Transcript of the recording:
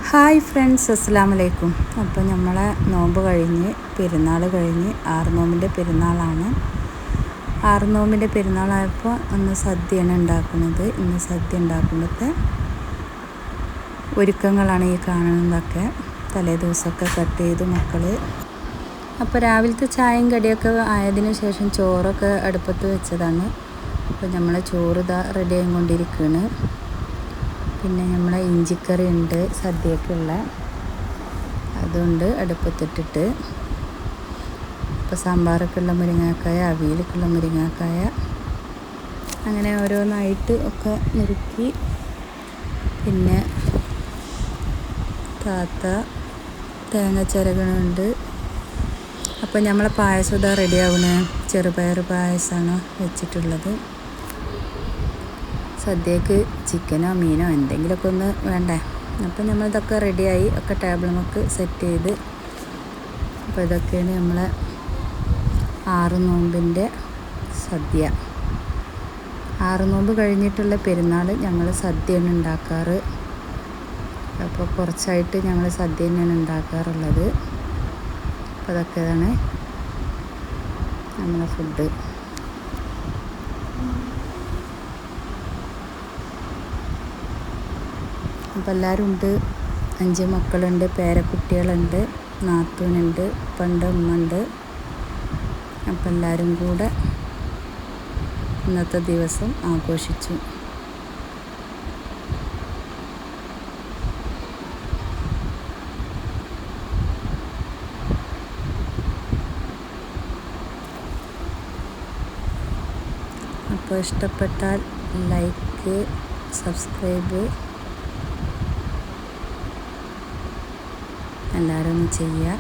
Hi friends, അസ്സലാമു അലൈക്കും. അപ്പോൾ നമ്മളെ നോമ്പ് കഴിഞ്ഞ് പെരുന്നാൾ കഴിഞ്ഞ് ആറുനോമ്പിൻ്റെ പെരുന്നാളാണ്. ആറുനോമ്പിൻ്റെ പെരുന്നാളായപ്പോൾ അന്ന് സദ്യയാണ് ഉണ്ടാക്കുന്നത്. ഇന്ന് സദ്യ ഉണ്ടാക്കുമ്പോഴത്തെ ഒരുക്കങ്ങളാണ് ഈ കാണുന്നതൊക്കെ. തലേ ദിവസമൊക്കെ കട്ട് ചെയ്ത് മക്കൾ. അപ്പോൾ രാവിലത്തെ ചായയും കടിയൊക്കെ ആയതിനു ശേഷം ചോറൊക്കെ അടുപ്പത്ത് വെച്ചതാണ്. അപ്പോൾ നമ്മളെ ചോറ് ഇതാ റെഡി ആയിക്കൊണ്ടിരിക്കുകയാണ്. പിന്നെ നമ്മളെ ഇഞ്ചിക്കറി ഉണ്ട്, സദ്യക്കുള്ള അതുകൊണ്ട് അടുപ്പത്തിട്ടിട്ട്. ഇപ്പോൾ സാമ്പാറൊക്കെയുള്ള മുരിങ്ങാക്കായ, അവിയലൊക്കെയുള്ള മുരിങ്ങാക്കായ, അങ്ങനെ ഓരോന്നായിട്ട് ഒക്കെ നുറുക്കി. പിന്നെ താത്ത തേങ്ങ ചിരകണുണ്ട്. അപ്പോൾ നമ്മളെ പായസം ഇതാ റെഡി ആവുന്ന ചെറുപയർ പായസമാണ് വെച്ചിട്ടുള്ളത്. സദ്യക്ക് ചിക്കനോ മീനോ എന്തെങ്കിലുമൊക്കെ ഒന്ന് വേണ്ടേ. അപ്പോൾ നമ്മളിതൊക്കെ റെഡിയായി ഒക്കെ ടേബിൾ നമുക്ക് സെറ്റ് ചെയ്ത്. അപ്പോൾ ഇതൊക്കെയാണ് നമ്മളെ ആറുനോമ്പിൻ്റെ സദ്യ. ആറുനോമ്പ് കഴിഞ്ഞിട്ടുള്ള പെരുന്നാൾ ഞങ്ങൾ സദ്യയാണ് ഉണ്ടാക്കാറ്. അപ്പോൾ കുറച്ചായിട്ട് ഞങ്ങൾ സദ്യ തന്നെയാണ് ഉണ്ടാക്കാറുള്ളത്. അപ്പോൾ അതൊക്കെയാണ് നമ്മളെ ഫുഡ്. അപ്പോൾ എല്ലാവരും ഉണ്ട്. 5 മക്കളുണ്ട്, പേരക്കുട്ടികളുണ്ട്, നാത്തൂനുണ്ട്, ഉപ്പണ്ട്, ഉമ്മണ്ട്. അപ്പോൾ എല്ലാവരും കൂടെ ഇന്നത്തെ ദിവസം ആഘോഷിച്ചു. അപ്പോൾ ഇഷ്ടപ്പെട്ടാൽ ലൈക്ക്, സബ്സ്ക്രൈബ് എല്ലാവരും ഒന്ന് ചെയ്യുക.